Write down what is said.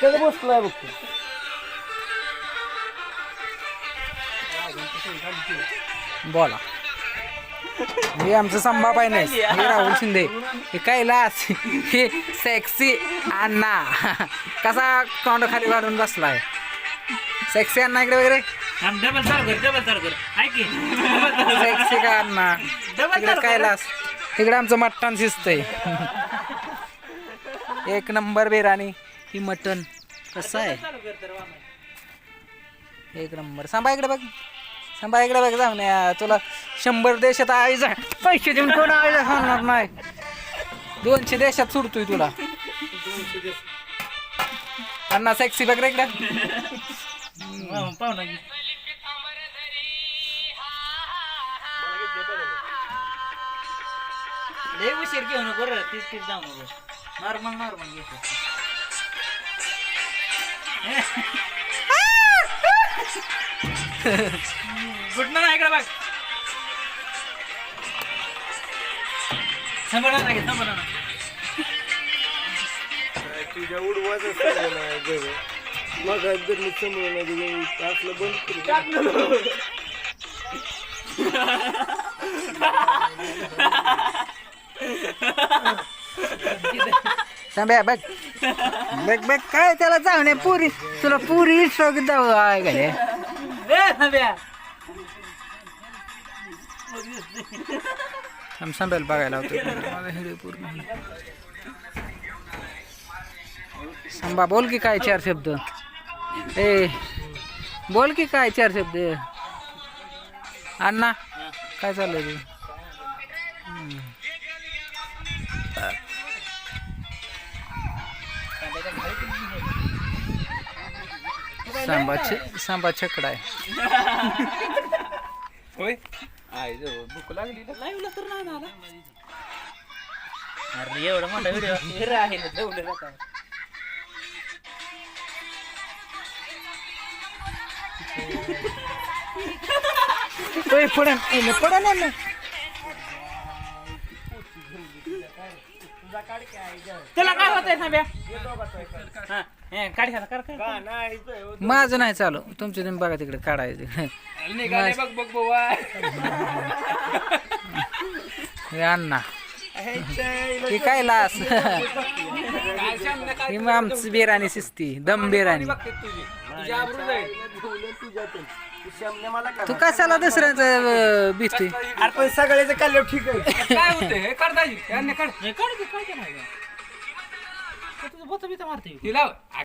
कधी बसलाय बघ तू. बोला. हे आमचं संभाबाई नाही, हे राहुल शिंदे, हे कैलास, हे सेक्सी अण्णा. कसा तोंड खाली वाढून बसलाय सेक्सी अण्णा इकडे वगैरे. सेक्सी का अण्णा इकडे कैलास, इकडे आमचं मटण शिजतंय. एक नंबर बिर्याणी ही मटण कसं आहे एक नंबर. सांभा इकडे बघ, सांभा इकडे बघ. जाऊन तुला 100 देशात आईचा पैसे देऊन कोण आईला सांगणार नाही. 200 देशात सुटतोय तुला. अण्णा सेक्सी बघ रे इकडे. उशीर घेऊ नको रे, तीच जाऊ नको. नॉर्मल नॉर्मल घे. गुड ना इकडे बघ. संभाळा नाही, संभाळा ना. तुझ्या उडवायचं मग जर मी समोर असलं बंद सांभ्या बघ बघ बघ काय त्याला जाऊन पुरी तुला पुरी सगळं जाऊ आहे का रे. सांभाळ बघायला होतो पूर्ण. सांभा बोल की काय 4 शब्द. ए बोल की काय 4 शब्द. अण्णा काय चाललंय तू. सांबा छकडा आहे. होय भूक लागली लाईव्हला तर नाही आला. अरे एवढा मोठा व्हिडिओ आहे ना, जेवढं जाता. पडा ना. तुला काय होतंय सांभ्या. काढ कर माझं नाही चालू, तुमच्या तुम्ही बघा तिकडे काढायचं. बघ बघ बाबा. हे अण्णा ही काय लास. ही मग आमची बिर्याणी शिजती दम बिर्याणी. तू कशाला दुसऱ्याचं भीती. आपण सगळ्याचं काढलं ठीक आहे. काय होतंय काढ दाजी. काढ काढ. तुझं बोत बित मारते.